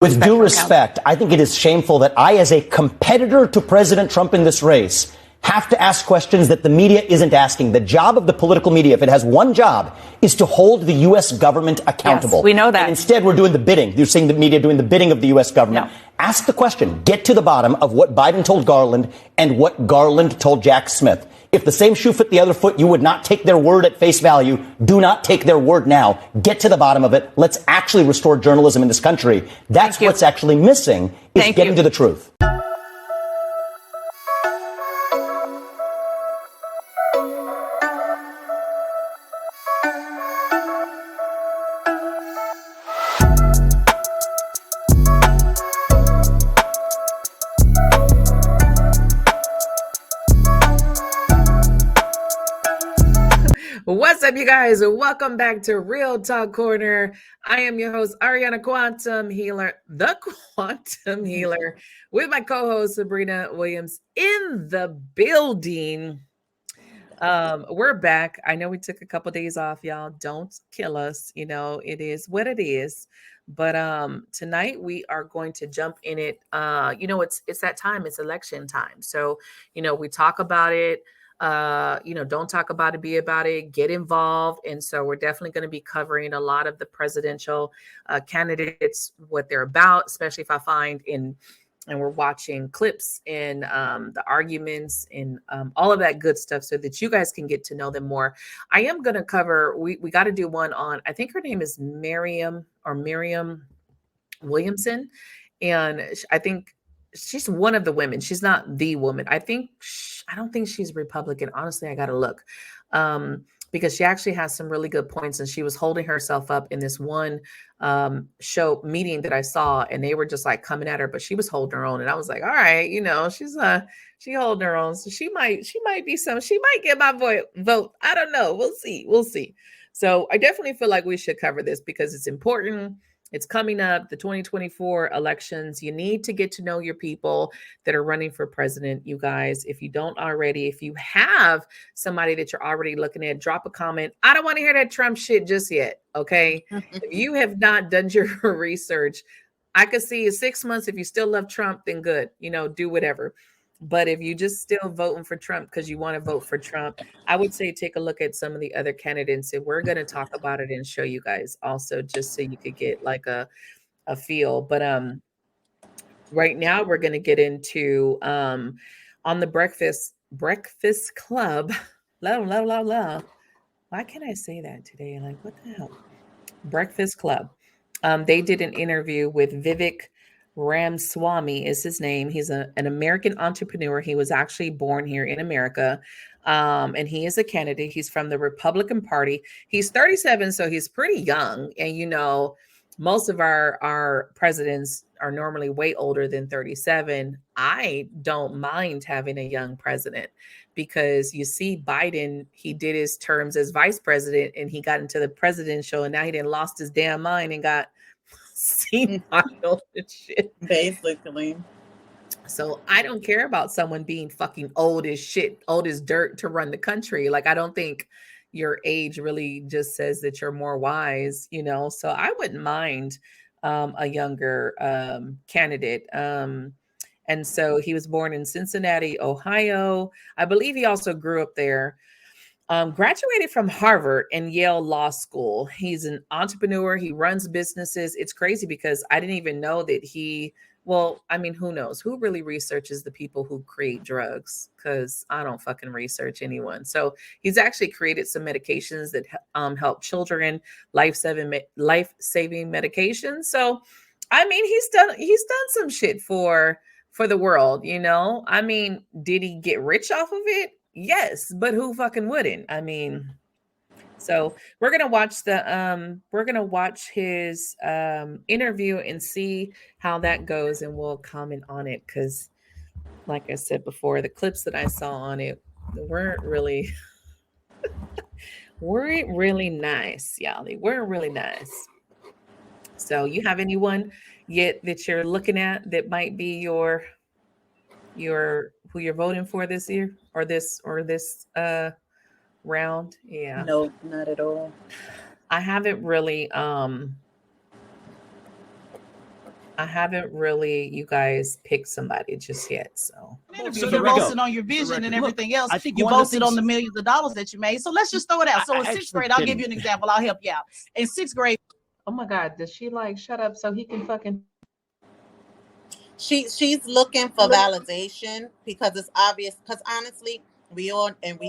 With due respect, I think it is shameful that I, as a competitor to President Trump in this race, have to ask questions that the media isn't asking. The job of the political media, if it has one job, is to hold the U.S. government accountable. Yes, we know that. And instead, we're doing the bidding. You're seeing the media doing the bidding of the U.S. government. No. Ask the question. Get to the bottom of what Biden told Garland and what Garland told Jack Smith. If the same shoe fit the other foot, you would not take their word at face value. Do not take their word now. Get to the bottom of it. Let's actually restore journalism in this country. That's what's actually missing, is getting to the truth. What's up, you guys? Welcome back to Real Talk Corner. I am your host, Ariana Quantum Healer, the Quantum Healer, with my co-host, Sabrina Williams, in the building. We're back. I know we took a couple days off, y'all. Don't kill us. You know, it is what it is. But tonight we are going to jump in it. It's that time. It's election time. So, we talk about it. Don't talk about it, be about it, get involved. And so we're definitely going to be covering a lot of the presidential candidates, what they're about, especially if I find and we're watching clips and the arguments and all of that good stuff so that you guys can get to know them more. I am going to cover, we got to do one on, I think her name is Miriam Williamson. And I think she's one of the women. She's not the woman. I don't think she's Republican. Honestly, I got to look because she actually has some really good points. And she was holding herself up in this one show meeting that I saw, and they were just like coming at her, but she was holding her own. And I was like, all right, she holding her own. So she might get my vote. I don't know. We'll see. So I definitely feel like we should cover this because it's important. It's coming up, the 2024 elections. You need to get to know your people that are running for president, you guys. If you don't already, if you have somebody that you're already looking at, drop a comment. I don't want to hear that Trump shit just yet, okay? If you have not done your research, I could see in 6 months, if you still love Trump, then good, do whatever. But if you just still voting for Trump because you want to vote for Trump, I would say take a look at some of the other candidates, and we're going to talk about it and show you guys also, just so you could get like a feel. But right now we're going to get into on the Breakfast Club. La la la la. Why can't I say that today? Like, what the hell? Breakfast Club. They did an interview with Vivek Ramaswamy is his name. He's an American entrepreneur. He was actually born here in America. And he is a candidate. He's from the Republican Party. He's 37, so he's pretty young. And, most of our presidents are normally way older than 37. I don't mind having a young president because you see Biden, he did his terms as vice president and he got into the presidential, and now he didn't lost his damn mind and got senile and shit. Basically. So I don't care about someone being fucking old as shit, old as dirt to run the country. Like, I don't think your age really just says that you're more wise, So I wouldn't mind a younger candidate. And so he was born in Cincinnati, Ohio. I believe he also grew up there. Graduated from Harvard and Yale Law School. He's an entrepreneur. He runs businesses. It's crazy because I didn't even know that who knows? Who really researches the people who create drugs? Because I don't fucking research anyone. So he's actually created some medications that help children, life-saving medications. So, he's done some shit for the world, did he get rich off of it? Yes, but who fucking wouldn't? So we're gonna watch his interview and see how that goes, and we'll comment on it because, like I said before, the clips that I saw on it weren't really nice, y'all. They weren't really nice. So you have anyone yet that you're looking at that might be your who you're voting for this year or this round? Yeah. No, not at all. I haven't really I haven't really, you guys, picked somebody just yet. So you boasted on your vision and everything else. I think you boasted on the millions of dollars that you made. So let's just throw it out. So in sixth grade, I'll give you an example. I'll help you out. In sixth grade. Oh my God, does she like shut up so he can fucking? She's looking for validation because it's obvious. Because honestly, we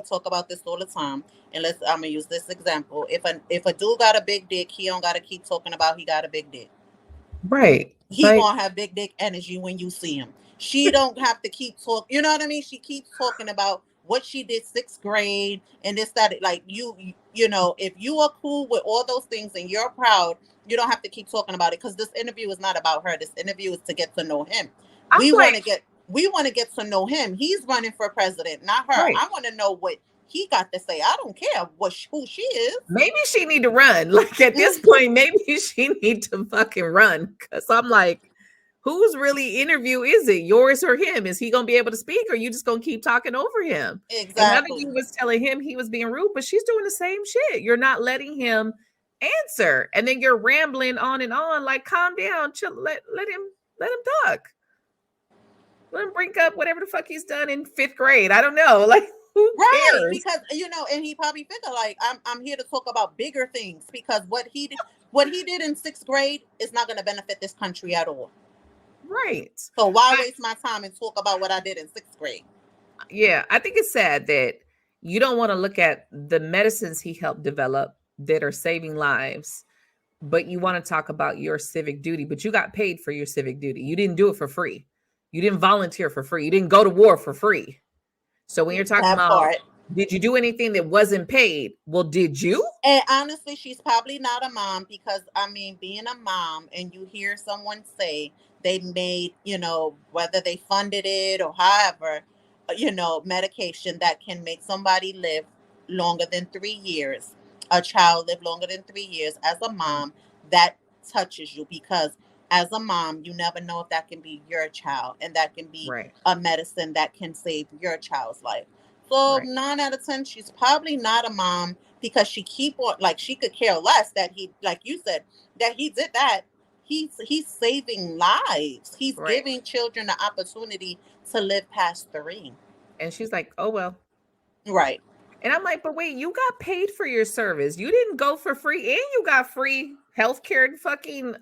talk about this all the time. And I'm gonna use this example. If a dude got a big dick, he don't gotta keep talking about he got a big dick. Right. He gonna have big dick energy when you see him. She don't have to keep talking. You know what I mean? She keeps talking about what she did sixth grade and this, that. Like you know, if you are cool with all those things and you're proud, you don't have to keep talking about it because this interview is not about her. This interview is to get to know him. We want to get to know him. He's running for president, not her. Right. I want to know what he got to say. I don't care who she is. Maybe she need to run. Like at this point, maybe she need to fucking run. Cause I'm like, whose really interview is it? Yours or him? Is he gonna be able to speak, or you just gonna keep talking over him? Exactly. Another you was telling him he was being rude, but she's doing the same shit. You're not letting him answer, and then you're rambling on and on. Like, calm down, chill. Let him talk. Let him bring up whatever the fuck he's done in fifth grade. I don't know. Like. Right, because and he probably figured like I'm here to talk about bigger things because what he did in sixth grade is not going to benefit this country at all. Right. So why waste my time and talk about what I did in sixth grade? Yeah, I think it's sad that you don't want to look at the medicines he helped develop that are saving lives, but you want to talk about your civic duty. But you got paid for your civic duty. You didn't do it for free. You didn't volunteer for free. You didn't go to war for free. So when you're talking about, did you do anything that wasn't paid? Well, did you? And honestly, she's probably not a mom because, I mean, being a mom and you hear someone say they made, whether they funded it or however, medication that can make somebody live longer than 3 years, a child live longer than 3 years. As a mom, that touches you because as a mom, you never know if that can be your child and that can be a medicine that can save your child's life. So 9 out of 10, she's probably not a mom because she she could care less that he, like you said, that he did that. He's saving lives. He's giving children the opportunity to live past 3. And she's like, oh, well. Right. And I'm like, but wait, you got paid for your service. You didn't go for free and you got free healthcare and fucking,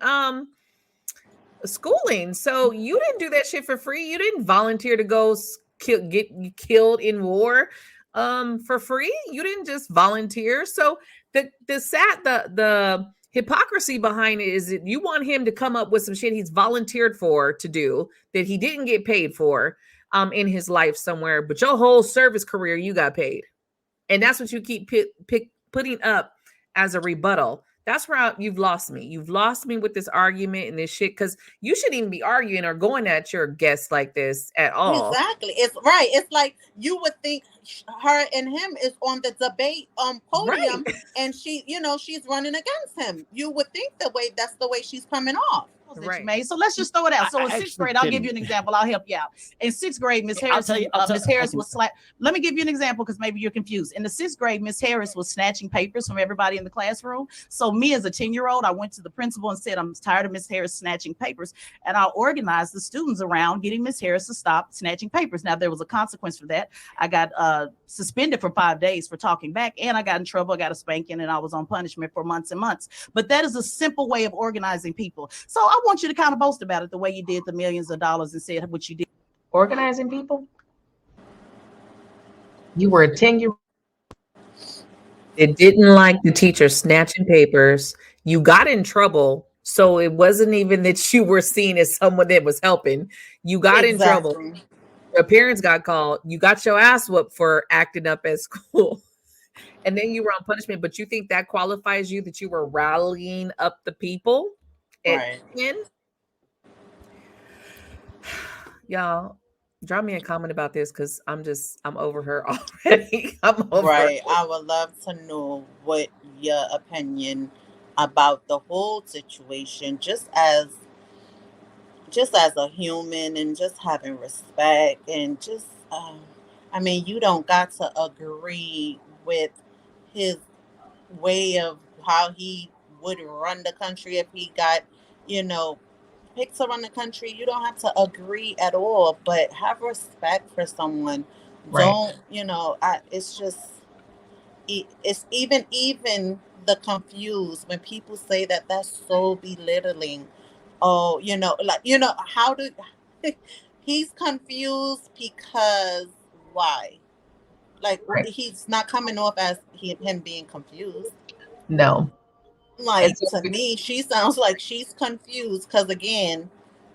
schooling. So you didn't do that shit for free. You didn't volunteer to go get killed in war for free. You didn't just volunteer. So the hypocrisy behind it is that you want him to come up with some shit he's volunteered for to do that he didn't get paid for in his life somewhere, but your whole service career you got paid. And that's what you keep putting up as a rebuttal. That's where you've lost me. You've lost me with this argument and this shit because you shouldn't even be arguing or going at your guests like this at all. Exactly. It's right. It's like you would think her and him is on the debate podium and she, she's running against him. You would think that's the way she's coming off. That you made. So let's just throw it out. So in sixth grade, I'll give you an example. I'll help you out. In sixth grade, Miss Harris was slapped. Let me give you an example because maybe you're confused. In the sixth grade, Miss Harris was snatching papers from everybody in the classroom. So me as a 10-year-old, I went to the principal and said, I'm tired of Miss Harris snatching papers. And I organized the students around getting Miss Harris to stop snatching papers. Now, there was a consequence for that. I got suspended for 5 days for talking back and I got in trouble. I got a spanking and I was on punishment for months and months. But that is a simple way of organizing people. So I want you to kind of boast about it the way you did the millions of dollars and said what you did. Organizing people? You were a 10-year-old. It didn't like the teacher snatching papers. You got in trouble. So it wasn't even that you were seen as someone that was helping. You got in trouble. Your parents got called. You got your ass whooped for acting up at school. And then you were on punishment. But you think that qualifies you that you were rallying up the people? Right. Y'all, drop me a comment about this because I'm over her already. I'm over her. I would love to know what your opinion about the whole situation, just as a human and just having respect and just, you don't got to agree with his way of how he would run the country if he got, pick to run the country, you don't have to agree at all, but have respect for someone. Right. Don't, it's just, it's even the confused when people say that, that's so belittling. Oh, how do he's confused because why? Like, Right. he's not coming off as him being confused. No. Like, to me, she sounds like she's confused because, again,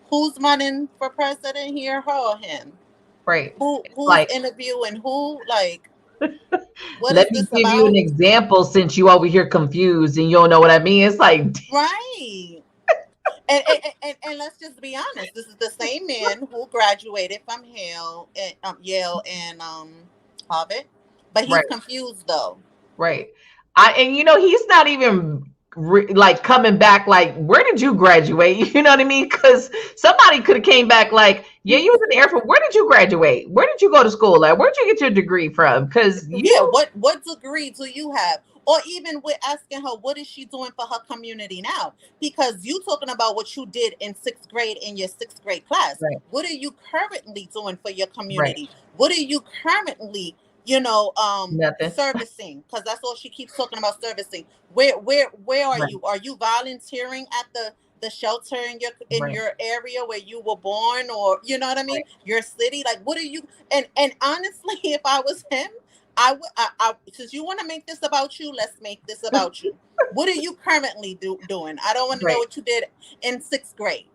who's running for president here, her or him? Right. Who's like, interviewing who? Like, what let is me this give about? you an example since you over here confused and you don't know what I mean. It's like, Right. And let's just be honest. This is the same man who graduated from Yale and Harvard, but he's confused though. Right. And he's not even like coming back like, where did you graduate? You know what I mean? Because somebody could have came back like, yeah, you was in the Air Force. Where did you graduate? Where did you go to school at? Where did you get your degree from? Because what degree do you have? Or even we're asking her, what is she doing for her community now? Because you talking about what you did in 6th grade in your 6th grade class. Right. What are you currently doing for your community? Right. What are you currently, Nothing. servicing? Because that's all she keeps talking about, servicing. Where are Right. you? Are you volunteering at the shelter in your area where you were born, or you know what I mean? Right. Your city? Like, what are you? And honestly, if I was him, I would. Since you want to make this about you, let's make this about you. What are you currently doing? I don't want to know what you did in 6th grade.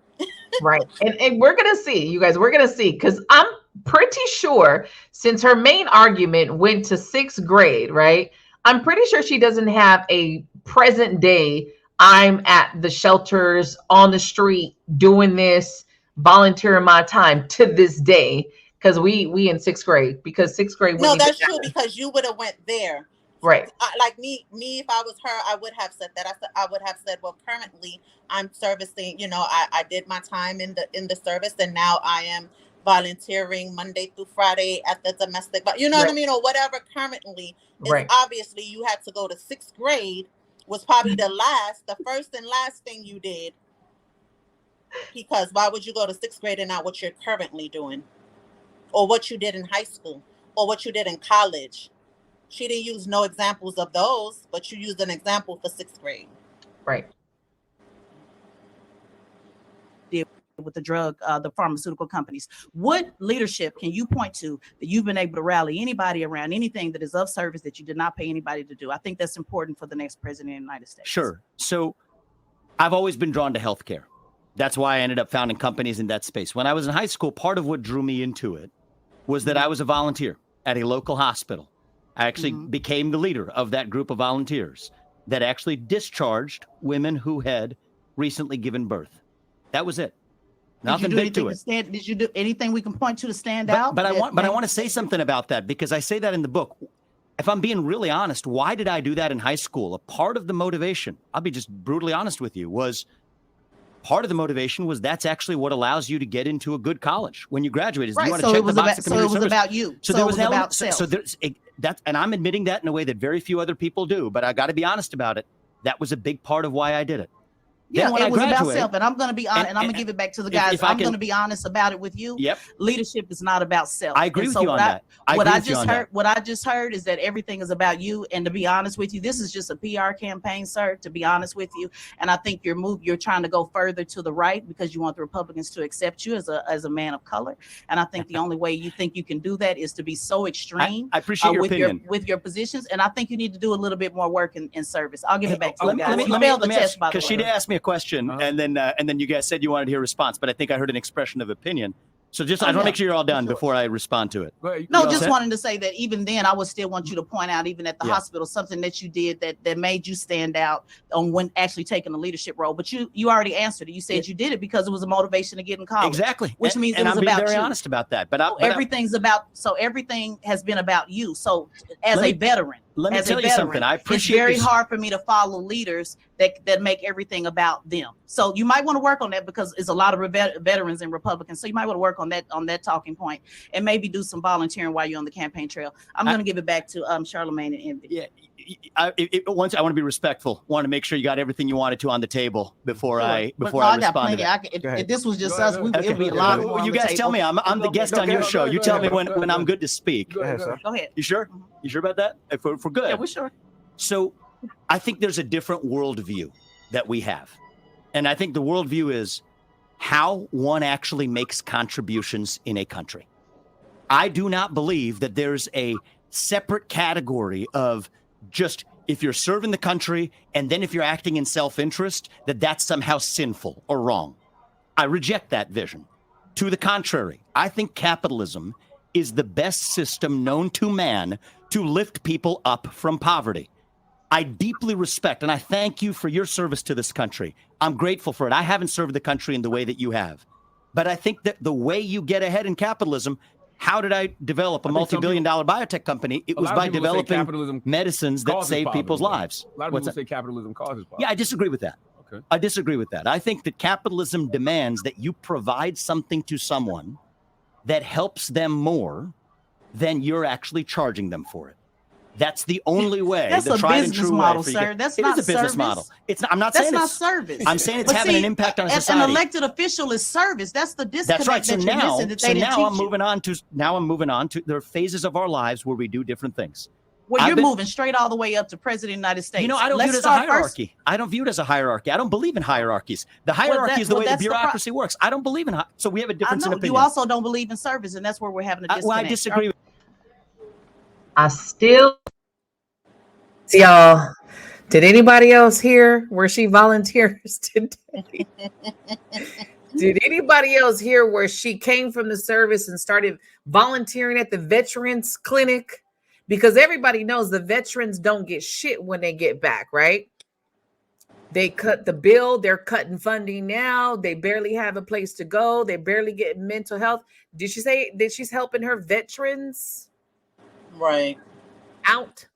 Right. And we're going to see, you guys, we're going to see, because I'm pretty sure since her main argument went to 6th grade, right? I'm pretty sure she doesn't have a present day. I'm at the shelters on the street doing this, volunteering my time to this day. Because we in 6th grade, because 6th grade. No, that's true, because you would have went there. Right. Like me, if I was her, I would have said that. I would have said, well, currently I'm servicing, I did my time in the service, and now I am volunteering Monday through Friday at the domestic, but you know what I mean? Or whatever currently is. Obviously you had to go to 6th grade, was probably the first and last thing you did. Because why would you go to 6th grade and not what you're currently doing? Or what you did in high school, or what you did in college. She didn't use no examples of those, but you used an example for 6th grade. Right. With the pharmaceutical companies. What leadership can you point to that you've been able to rally anybody around anything that is of service that you did not pay anybody to do? I think that's important for the next president of the United States. Sure. So I've always been drawn to healthcare. That's why I ended up founding companies in that space. When I was in high school, part of what drew me into it was that I was a volunteer at a local hospital. I actually became the leader of that group of volunteers that actually discharged women who had recently given birth. That was it. Nothing big to it. Did you do anything we can point to stand out? But I want to say something about that, because I say that in the book. If I'm being really honest, why did I do that in high school? A part of the motivation, I'll be just brutally honest with you, was part of the motivation was that's actually what allows you to get into a good college when you graduate. Is you want to check the box of community service. So it was about you. So there was an element. So there's that, and I'm admitting that in a way that very few other people do. But I got to be honest about it. That was a big part of why I did it. Yeah, it was about self, and I'm going to be honest, and I'm going to give it back to the guys. I'm going to be honest about it with you. Yep. Leadership is not about self. I agree with you on that. What I just heard is that everything is about you. And to be honest with you, this is just a PR campaign, sir. To be honest with you, and I think you're trying to go further to the right because you want the Republicans to accept you as a man of color. And I think the only way you think you can do that is to be so extreme. I appreciate your opinion with your positions, and I think you need to do a little bit more work in service. I'll give it back to you guys. Let me ask, because she did ask me a question, and then you guys said you wanted to hear a response, but I think I heard an expression of opinion. So I just want to make sure you're all done before I respond to it. No, just wanted to say that even then, I would still want you to point out, even at the hospital, something that you did that made you stand out on when actually taking a leadership role. But you already answered it. You said you did it because it was a motivation to get in college. Exactly. Which means it was about you. And I'm being very honest about that. But everything has been about you. So as a veteran, let me tell you something. I appreciate it's very hard for me to follow leaders that make everything about them. So you might want to work on that, because it's a lot of veterans and Republicans. So you might want to work on that talking point, and maybe do some volunteering while you're on the campaign trail. I'm going to give it back to Charlamagne and Envy. Yeah, once I want to be respectful. Want to make sure you got everything you wanted to on the table before I respond to that. If this was just us, it'd be a lot more. You guys tell me. I'm the guest on your show. You tell me when I'm good to speak. Go ahead. You sure? You sure about that? If we're good. Yeah, we're sure. So I think there's a different worldview that we have. And I think the worldview is how one actually makes contributions in a country. I do not believe that there's a separate category of just if you're serving the country and then if you're acting in self-interest, that's somehow sinful or wrong. I reject that vision. To the contrary, I think capitalism is the best system known to man to lift people up from poverty. I deeply respect and I thank you for your service to this country. I'm grateful for it. I haven't served the country in the way that you have. But I think that the way you get ahead in capitalism, how did I develop a multi-billion-dollar biotech company? It was by developing medicines that save people's lives. A lot of people say capitalism causes poverty. Yeah, I disagree with that. Okay. I disagree with that. I think that capitalism demands that you provide something to someone that helps them more than you're actually charging them for it. That's the only way. That's the a tried and business true model, way sir. That's it not is a business service. model. It's not. I'm not That's saying not it's service. I'm saying it's But having an impact on society. An elected official is service. That's the disconnect. That's right. So that you're now, missing, that they didn't teach I'm moving on to. Now I'm moving on to. There are phases of our lives where we do different things. Well, you're moving straight all the way up to President of the United States. You know, I don't view it as a hierarchy. I don't view it as a hierarchy. I don't believe in hierarchies. The hierarchy is the way the bureaucracy works. I don't believe in. So we have a difference in opinion. You also don't believe in service, and that's where we're having a disconnect. Well, I disagree. I still. Y'all, did anybody else hear where she volunteers today? Did anybody else hear where she came from the service and started volunteering at the veterans clinic? Because everybody knows the veterans don't get shit when they get back, right? They cut the bill. They're cutting funding now. They barely have a place to go. They barely get mental health. Did she say that she's helping her veterans? Right. Out.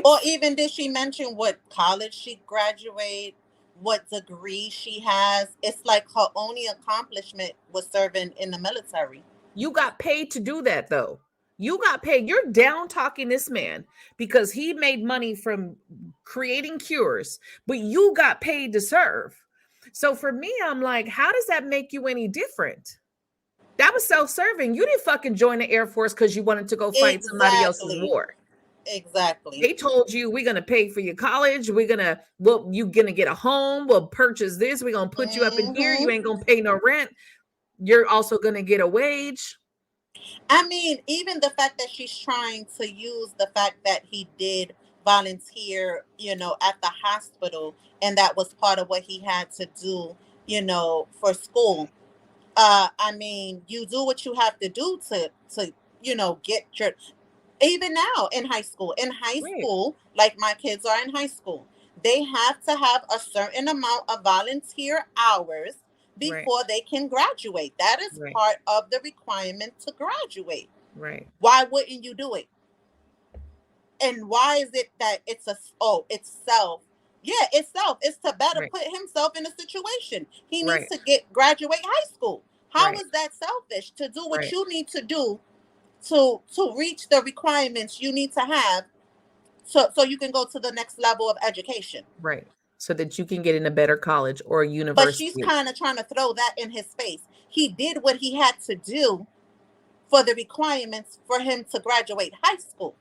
Or even did she mention what college she graduated, what degree she has? It's like her only accomplishment was serving in the military. You got paid to do that, though. You got paid. You're down talking this man because he made money from creating cures, but you got paid to serve. So for me, I'm like, how does that make you any different? That was self-serving. You didn't fucking join the Air Force because you wanted to go fight somebody else's war. Exactly. They told you we're gonna pay for your college. You're gonna get a home. We'll purchase this. We're gonna put you up in here. You ain't gonna pay no rent. You're also gonna get a wage. I mean, even the fact that she's trying to use the fact that he did volunteer, at the hospital, and that was part of what he had to do, for school. I mean, you do what you have to do to get your. Even now in high school, like my kids are in high school, they have to have a certain amount of volunteer hours before they can graduate. That is part of the requirement to graduate. Right. Why wouldn't you do it? And why is it that it's self? Yeah, it's self. It's to better put himself in a situation. He needs to graduate high school. How is that selfish to do what you need to do to reach the requirements you need to have so you can go to the next level of education? Right. So that you can get in a better college or a university. But she's kind of trying to throw that in his face. He did what he had to do for the requirements for him to graduate high school.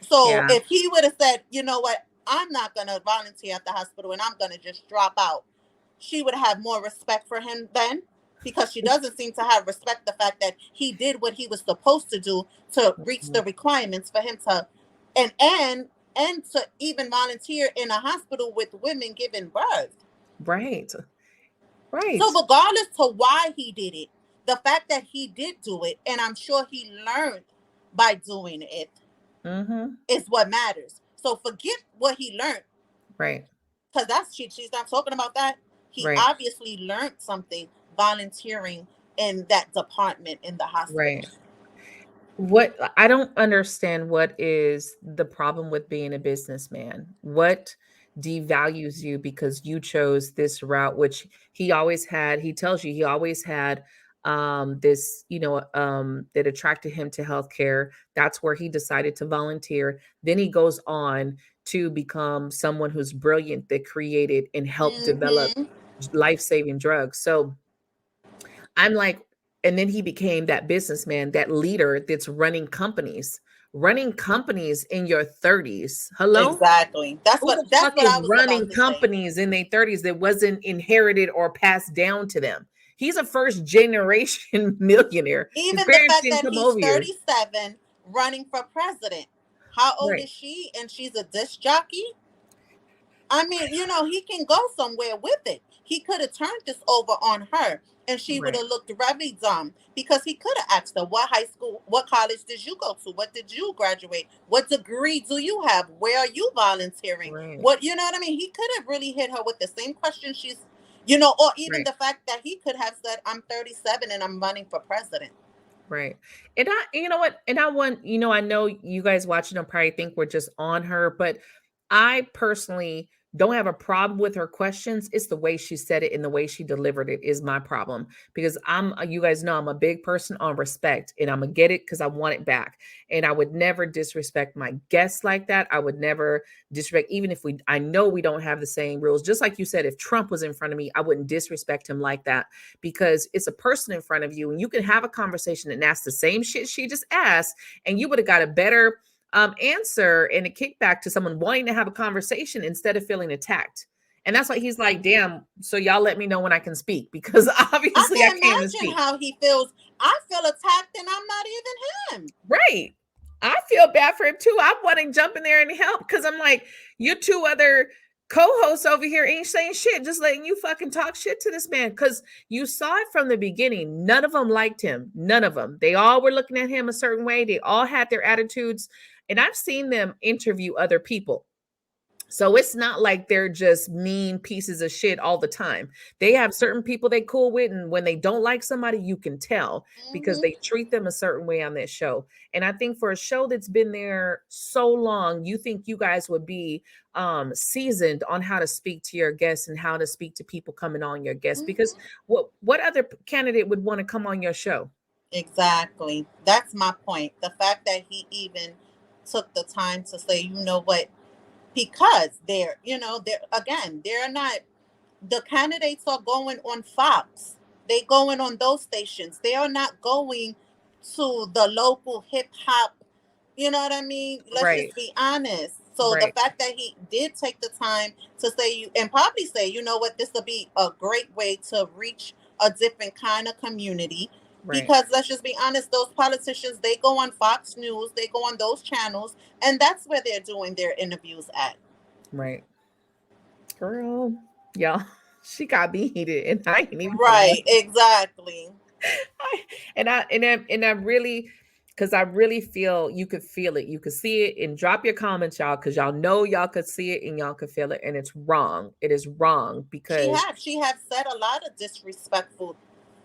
So if he would have said, you know what, I'm not going to volunteer at the hospital and I'm going to just drop out, she would have more respect for him then. Because she doesn't seem to have respect the fact that he did what he was supposed to do to reach the requirements for him to and to even volunteer in a hospital with women giving birth. Right. So regardless to why he did it, the fact that he did do it, and I'm sure he learned by doing it, is what matters. So forget what he learned. Right. Because she's not talking about that. He obviously learned something volunteering in that department in the hospital. Right. What I don't understand, what is the problem with being a businessman? What devalues you because you chose this route, which he always had? He tells you he always had this, that attracted him to healthcare. That's where he decided to volunteer. Then he goes on to become someone who's brilliant, that created and helped develop life-saving drugs. So I'm like, and then he became that businessman, that leader that's running companies in your 30s. Hello? Exactly. That's what I was running about to companies say. in their 30s that wasn't inherited or passed down to them. He's a first generation millionaire. Even His the parents fact didn't that come he's over here. 37 running for president. How old Right. is she? And she's a disc jockey? I mean, he can go somewhere with it. He could have turned this over on her, and she would Right. have looked very dumb, because he could have asked her, what high school, what college did you go to? What did you graduate? What degree do you have? Where are you volunteering? Right. What, you know what I mean? He could have really hit her with the same question or even Right. the fact that he could have said, I'm 37 and I'm running for president. Right. And you know what? And I want, I know you guys watching them probably think we're just on her, but I personally don't have a problem with her questions. It's the way she said it and the way she delivered it is my problem, because you guys know I'm a big person on respect, and I'm gonna get it because I want it back. And I would never disrespect my guests like that. I would never disrespect, even if I know we don't have the same rules. Just like you said, if Trump was in front of me, I wouldn't disrespect him like that, because it's a person in front of you and you can have a conversation and ask the same shit she just asked, and you would have got a better answer and a kickback to someone wanting to have a conversation instead of feeling attacked. And that's why he's like, damn, so y'all let me know when I can speak, because obviously I can can't even speak. how he feels. I feel attacked and I'm not even him. Right. I feel bad for him too. I want to jump in there and help, because I'm like, you two other co-hosts over here ain't saying shit, just letting you fucking talk shit to this man, because you saw it from the beginning. None of them liked him. None of them. They all were looking at him a certain way. They all had their attitudes. And I've seen them interview other people. So it's not like they're just mean pieces of shit all the time. They have certain people they cool with, and when they don't like somebody, you can tell, because they treat them a certain way on that show. And I think for a show that's been there so long, you think you guys would be seasoned on how to speak to your guests and how to speak to people coming on your guests, because what other candidate would want to come on your show? Exactly. That's my point. The fact that he even took the time to say, you know what, because they're not, the candidates are going on Fox. They going on those stations. They are not going to the local hip hop. You know what I mean? Let's just be honest. So the fact that he did take the time to say, and probably say, you know what, this will be a great way to reach a different kind of community. Because let's just be honest, those politicians, they go on Fox News, they go on those channels, and that's where they're doing their interviews at. Right. Girl, y'all, she got me heated, and I ain't even exactly. And I really, because I really feel you could feel it, you could see it, and drop your comments, y'all, because y'all know y'all could see it and y'all could feel it, and it's wrong. It is wrong, because she have said a lot of disrespectful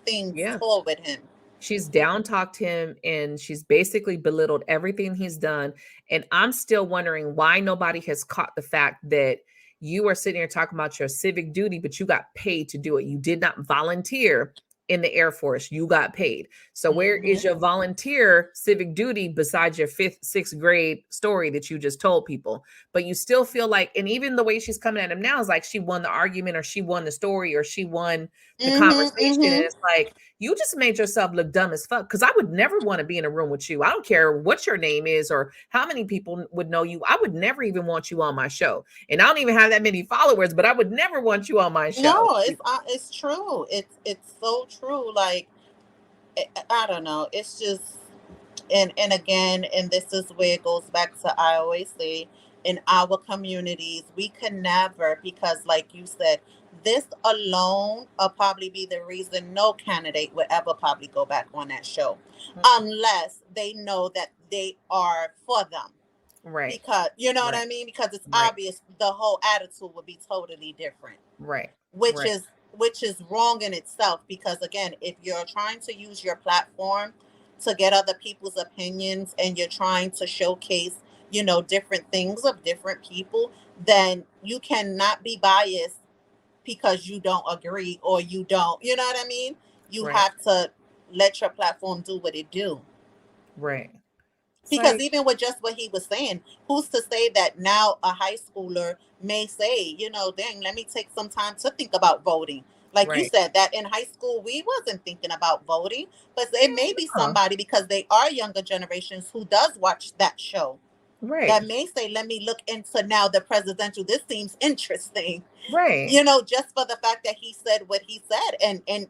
things toward him. She's down talked him, and she's basically belittled everything he's done. And I'm still wondering why nobody has caught the fact that you are sitting here talking about your civic duty, but you got paid to do it. You did not volunteer in the Air Force. You got paid. So where is your volunteer civic duty besides your 5th, 6th grade story that you just told people? But you still feel like, and even the way she's coming at him now is like she won the argument, or she won the story, or she won the conversation. And it's like, you just made yourself look dumb as fuck, because I would never want to be in a room with you. I don't care what your name is or how many people would know you. I would never even want you on my show. And I don't even have that many followers, but I would never want you on my show. No, it's true. It's so true. Like, I don't know. It's just, and again, and this is where it goes back to, I always say, in our communities, we can never, because like you said, this alone will probably be the reason no candidate would ever probably go back on that show, unless they know that they are for them. Right. Because, you know what I mean? Because it's obvious the whole attitude would be totally different. Right. Which is wrong in itself, because again, if you're trying to use your platform to get other people's opinions, and you're trying to showcase, different things of different people, then you cannot be biased because you don't agree, or you don't, you know what I mean? You have to let your platform do what it do. Right. Because even with just what he was saying, who's to say that now a high schooler may say, dang, let me take some time to think about voting. Like you said, that in high school, we wasn't thinking about voting, but it may be somebody, because they are younger generations who does watch that show. Right. That may say, let me look into now the presidential. This seems interesting. Right. Just for the fact that he said what he said. And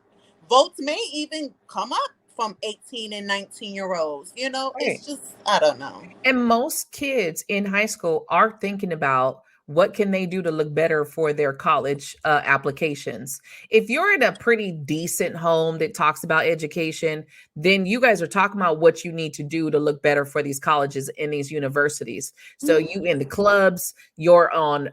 votes may even come up from 18 and 19-year-olds. It's just, I don't know. And most kids in high school are thinking about what can they do to look better for their college applications. If you're in a pretty decent home that talks about education, then you guys are talking about what you need to do to look better for these colleges and these universities. So you in the clubs, you're on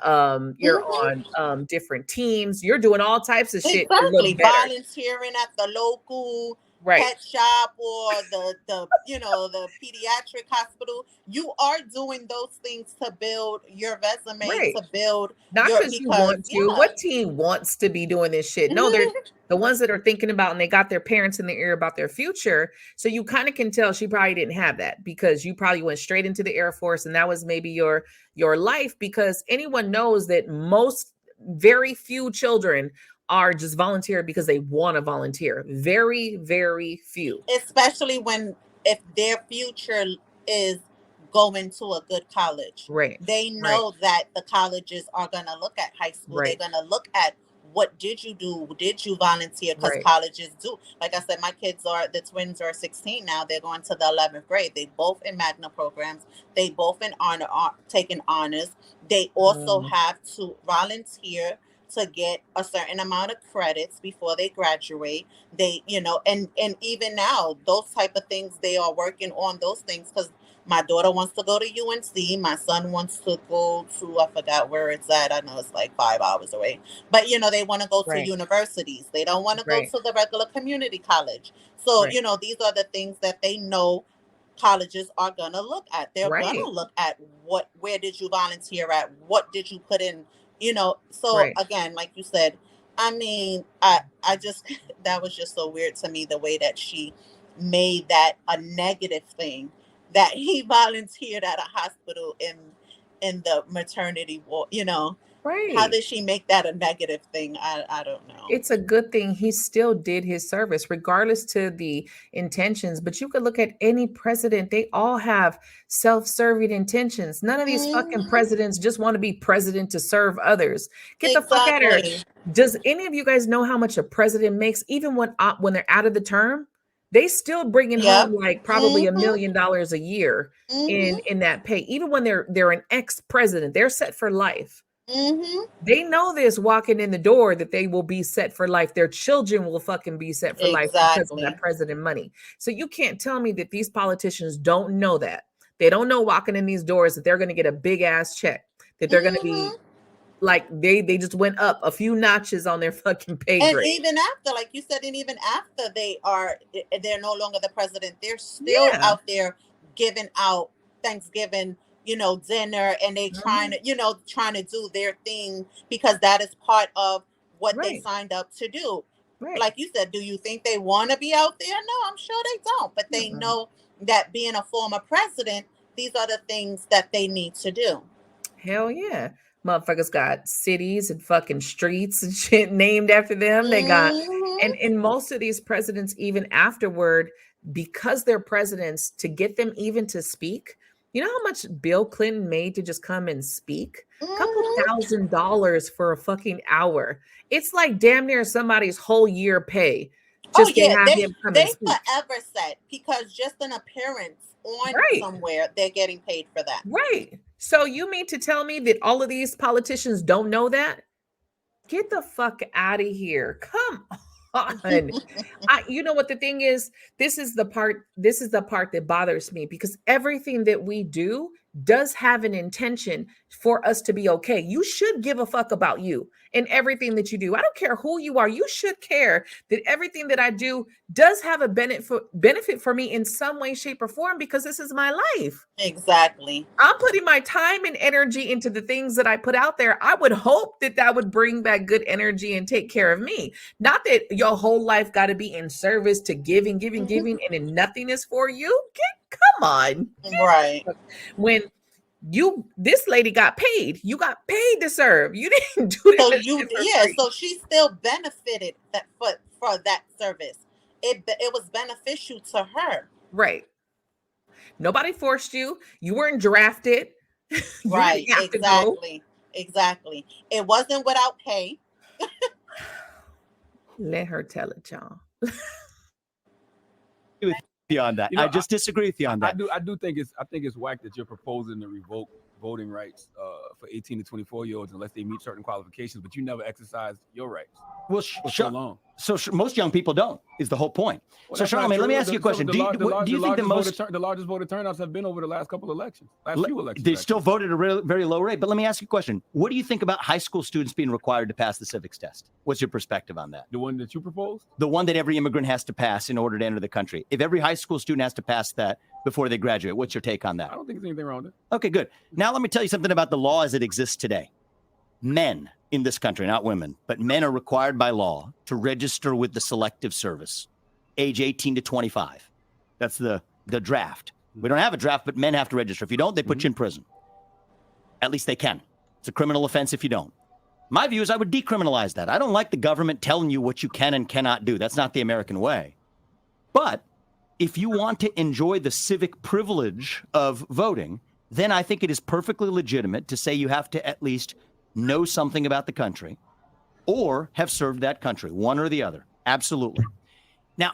different teams, you're doing all types of shit to look better. Volunteering at the local pet shop or the pediatric hospital. You are doing those things to build your resume, to build not because you want to. What team wants to be doing this shit? No, they're the ones that are thinking about, and they got their parents in their ear about their future. So you kind of can tell she probably didn't have that, because you probably went straight into the Air Force, and that was maybe your life, because anyone knows that very few children are just volunteer because they want to volunteer. Very, very few. Especially if their future is going to a good college. Right. They know that the colleges are going to look at high school. They're going to look at what did you do? Did you volunteer? Because colleges do. Like I said, my kids the twins are 16 now. They're going to the 11th grade. They both in Magna programs. They both in taking honors. They also have to volunteer to get a certain amount of credits before they graduate. They, and even now, those type of things, they are working on those things, because my daughter wants to go to UNC. My son wants to go to, I forgot where it's at. I know it's like 5 hours away. But, they want to go to universities. They don't want to go to the regular community college. So, these are the things that they know colleges are going to look at. They're going to look at where did you volunteer at? What did you put in? So again, like you said, I mean, I just, that was just so weird to me, the way that she made that a negative thing, that he volunteered at a hospital in the maternity ward, How did she make that a negative thing? I don't know. It's a good thing he still did his service, regardless to the intentions. But you could look at any president. They all have self-serving intentions. None of these fucking presidents just want to be president to serve others. Get the fuck out of here. Does any of you guys know how much a president makes? Even when they're out of the term, they still bringing home like probably $1 million a year in that pay. Even when they're an ex-president, they're set for life. They know this walking in the door, that they will be set for life. Their children will fucking be set for life because of that president money. So you can't tell me that these politicians don't know that. They don't know walking in these doors that they're going to get a big ass check, that they're going to be like, they just went up a few notches on their fucking pay grade. And even after, like you said, and even after they're no longer the president, they're still out there giving out Thanksgiving, dinner, and they trying to do their thing, because that is part of what they signed up to do. Like you said, do you think they want to be out there? No, I'm sure they don't. But they know that being a former president, these are the things that they need to do. Hell yeah. Motherfuckers got cities and fucking streets and shit named after them. They got, and most of these presidents, even afterward, because they're presidents, to get them even to speak. You know how much Bill Clinton made to just come and speak? A couple $1,000 for a fucking hour. It's like damn near somebody's whole year pay. Just to have him come and speak. Forever said, because just an appearance on somewhere, they're getting paid for that. Right. So you mean to tell me that all of these politicians don't know that? Get the fuck out of here. Come on. You know what the thing is? This is the part that bothers me, because everything that we do does have an intention for us to be okay. You should give a fuck about you and everything that you do. I don't care who you are. You should care that everything that I do does have a benefit for me in some way, shape, or form, because this is my life. Exactly. I'm putting my time and energy into the things that I put out there. I would hope that that would bring back good energy and take care of me. Not that your whole life got to be in service to giving, and then nothing is for you. Come on. Right. When this lady got paid, you got paid to serve. You didn't do that. So so she still benefited that for that service. It was beneficial to her. Right. Nobody forced you. You weren't drafted. Right. Exactly. It wasn't without pay. Let her tell it, y'all. On that, I just disagree with you on that. I think it's whack that you're proposing to revoke voting rights for 18 to 24-year-olds unless they meet certain qualifications, but you never exercised your rights. Well, most young people don't, is the whole point. Well, so, Charlamagne, let me ask you a question. Do you think the largest voter turnouts have been over the last couple of elections? Few elections. They still voted at a very low rate. But let me ask you a question. What do you think about high school students being required to pass the civics test? What's your perspective on that? The one that you proposed? The one that every immigrant has to pass in order to enter the country. If every high school student has to pass that before they graduate, what's your take on that? I don't think there's anything wrong with it. Okay, good. Now let me tell you something about the law as it exists today. Men in this country, not women, but men are required by law to register with the Selective Service, age 18 to 25. That's the draft. We don't have a draft, but men have to register. If you don't, they put you in prison. At least they can. It's a criminal offense if you don't. My view is I would decriminalize that. I don't like the government telling you what you can and cannot do. That's not the American way. But if you want to enjoy the civic privilege of voting, then I think it is perfectly legitimate to say you have to at least know something about the country or have served that country, one or the other. Absolutely. Now,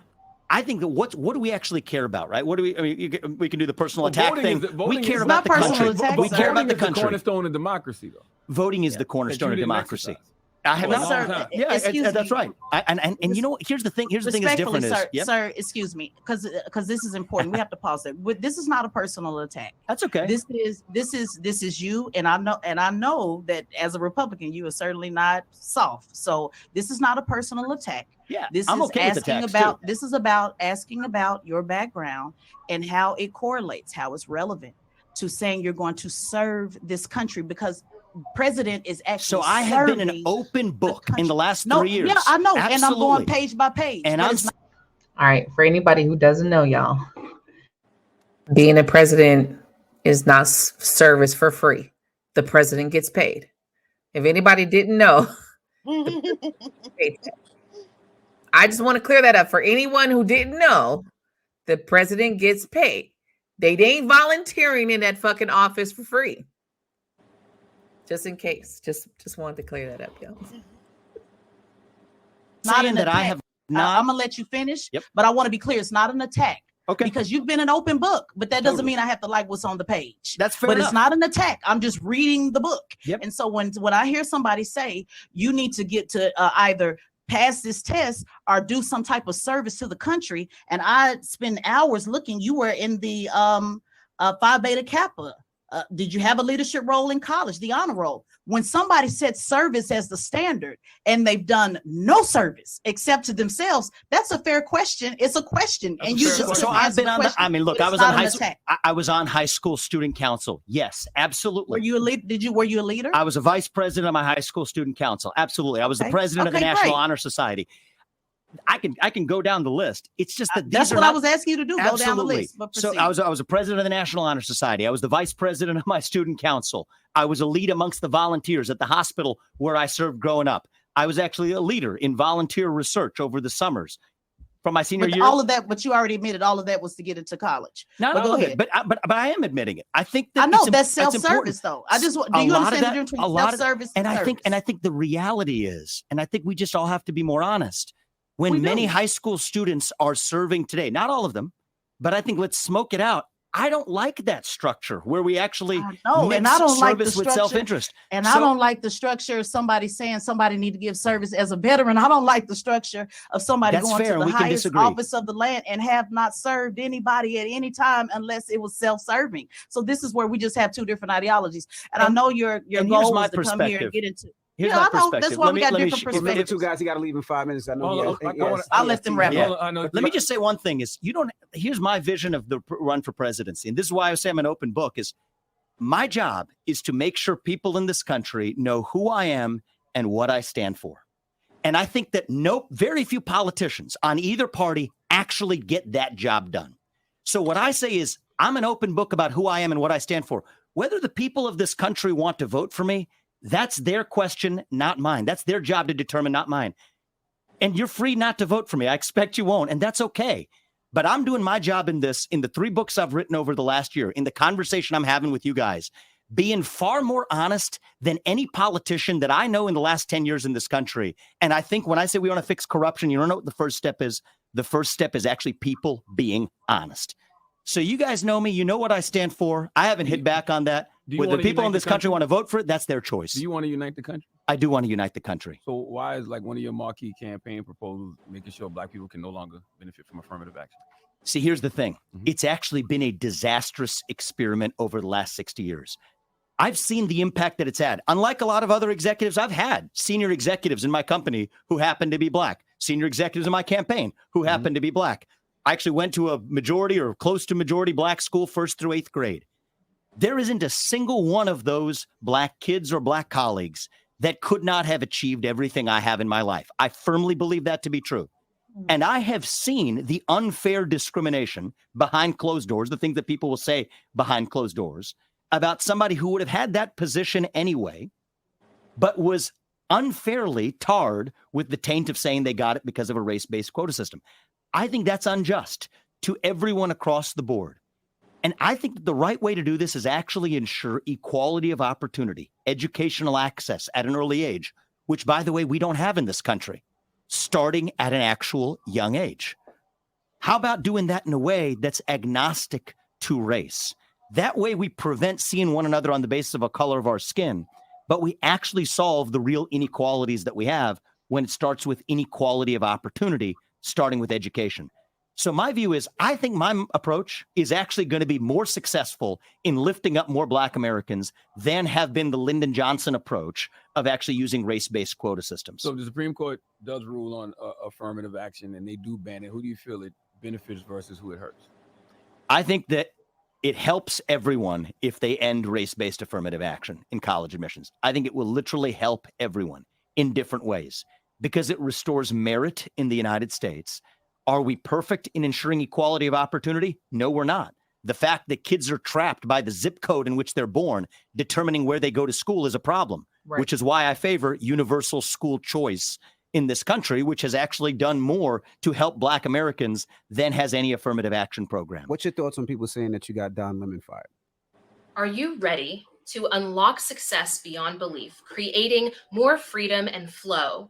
I think that what do we actually care about, right? What do we? I mean, we can do the personal attack thing. We care about the country. We care about the country. The cornerstone of democracy, though. Voting is the cornerstone of democracy. I have not. Sir, yeah, that's right. And you know, here's the thing. Here's the thing that's different. Sir, excuse me, because this is important. We have to pause it. This is not a personal attack. That's okay. This is you, and I know that as a Republican, you are certainly not soft. So this is not a personal attack. Yeah, this I'm is okay with asking about. This is about asking about your background and how it correlates, how it's relevant to saying you're going to serve this country, because president is actually. So I have been an open book in the last 3 years. Yeah, I know. Absolutely. And I'm going page by page. And all right. For anybody who doesn't know, y'all, being a president is not service for free. The president gets paid. If anybody didn't know, I just want to clear that up for anyone who didn't know. The president gets paid. They ain't volunteering in that fucking office for free. Just in case, just wanted to clear that up, y'all. Not an attack. I have not. I'm gonna let you finish, but I want to be clear. It's not an attack, okay? Because you've been an open book, but that doesn't mean I have to like what's on the page. That's fair. But it's not an attack. I'm just reading the book, and so when I hear somebody say you need to get to either pass this test or do some type of service to the country, and I spend hours looking. You were in the Phi Beta Kappa. Did you have a leadership role in college, the honor roll? When somebody sets service as the standard and they've done no service except to themselves, that's a fair question. It's a question. And you just so I've been on the, I mean, look, I was on I was on high school student council. Yes, absolutely. Were you a leader? Were you a leader? I was a vice president of my high school student council. Absolutely. I was the president of the National Honor Society. I can go down the list. It's just that that's what I was asking you to do. Go down the list. So I was a president of the National Honor Society. I was the vice president of my student council. I was a lead amongst the volunteers at the hospital where I served growing up. I was actually a leader in volunteer research over the summers from my senior year. All of that, but you already admitted all of that was to get into college. Not all of it, but I am admitting it. I think that I know that's self-service though. I just do you understand the difference between self-service and service? I think the reality is, and I think we just all have to be more honest. When many high school students are serving today, not all of them, but I think let's smoke it out. I don't like that structure where we actually and mix I don't like the service with structure. self-interest. And I don't like the structure of somebody saying somebody need to give service as a veteran. I don't like the structure of somebody That's going fair, to the and we can highest disagree. office of the land and have not served anybody at any time unless it was self-serving. So this is where we just have two different ideologies. And I know your goal is to come here and get into. Here's my perspective. That's why we got different perspectives. Two guys, you got to leave in 5 minutes. I know. I'll let them wrap up. Let me just say one thing is here's my vision of the run for presidency. And this is why I say I'm an open book is my job is to make sure people in this country know who I am and what I stand for. And I think that very few politicians on either party actually get that job done. So what I say is I'm an open book about who I am and what I stand for. Whether the people of this country want to vote for me, that's their question, not mine. That's their job to determine, not mine. And you're free not to vote for me. I expect you won't, and that's okay. But I'm doing my job in the 3 books I've written over the last year, in the conversation I'm having with you guys, being far more honest than any politician that I know in the last 10 years in this country. And I think when I say we want to fix corruption, you don't know what the first step is. The first step is actually people being honest. So you guys know me. You know what I stand for. I haven't hit back on that. Whether the people in this country want to vote for it, that's their choice. Do you want to unite the country? I do want to unite the country. So why is like one of your marquee campaign proposals making sure Black people can no longer benefit from affirmative action? See, here's the thing. It's actually been a disastrous experiment over the last 60 years. I've seen the impact that it's had. Unlike a lot of other executives, I've had senior executives in my company who happen to be Black, senior executives in my campaign who happen to be Black. I actually went to a majority or close to majority Black school 1st through 8th grade. There isn't a single one of those Black kids or Black colleagues that could not have achieved everything I have in my life. I firmly believe that to be true. And I have seen the unfair discrimination behind closed doors, the things that people will say behind closed doors, about somebody who would have had that position anyway, but was unfairly tarred with the taint of saying they got it because of a race-based quota system. I think that's unjust to everyone across the board. And I think that the right way to do this is actually ensure equality of opportunity, educational access at an early age, which, by the way, we don't have in this country, starting at an actual young age. How about doing that in a way that's agnostic to race? That way we prevent seeing one another on the basis of a color of our skin, but we actually solve the real inequalities that we have when it starts with inequality of opportunity, starting with education. So my view is I think my approach is actually going to be more successful in lifting up more Black Americans than have been the Lyndon Johnson approach of actually using race-based quota systems. So if the Supreme Court does rule on affirmative action and they do ban it, who do you feel it benefits versus who it hurts? I think that it helps everyone if they end race-based affirmative action in college admissions. I think it will literally help everyone in different ways because it restores merit in the United States. Are we perfect in ensuring equality of opportunity? No, we're not. The fact that kids are trapped by the zip code in which they're born, determining where they go to school, is a problem, which is why I favor universal school choice in this country, which has actually done more to help Black Americans than has any affirmative action program. What's your thoughts on people saying that you got Don Lemon fired? Are you ready to unlock success beyond belief, creating more freedom and flow?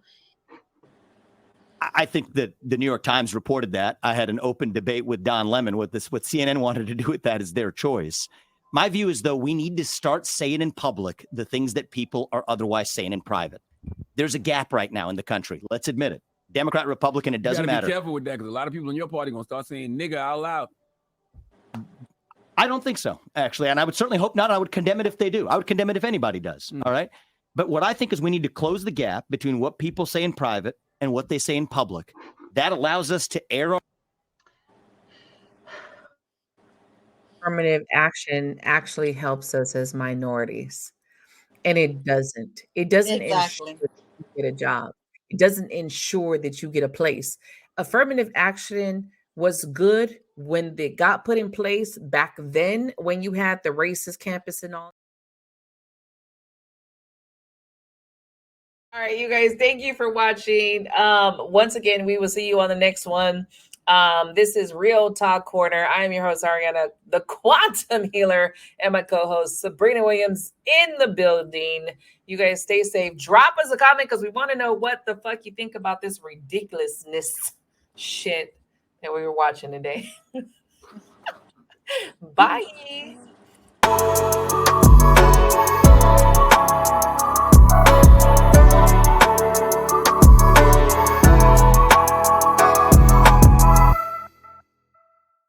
I think that the New York Times reported that. I had an open debate with Don Lemon. What CNN wanted to do with that is their choice. My view is, though, we need to start saying in public the things that people are otherwise saying in private. There's a gap right now in the country. Let's admit it. Democrat, Republican, it doesn't matter. Be careful with that because a lot of people in your party are going to start saying nigga out loud. I don't think so, actually. And I would certainly hope not. I would condemn it if they do. I would condemn it if anybody does. All right. But what I think is we need to close the gap between what people say in private and what they say in public. That allows us to err. Affirmative action actually helps us as minorities. And it doesn't. It doesn't ensure that you get a job. It doesn't ensure that you get a place. Affirmative action was good when they got put in place back then when you had the racist campus and all. All right, you guys, thank you for watching. Once again, we will see you on the next one. This is Real Talk Corner. I'm your host, Ariana, the Quantum Healer, and my co-host, Sabrina Williams, in the building. You guys stay safe. Drop us a comment because we want to know what the fuck you think about this ridiculousness shit that we were watching today. Bye.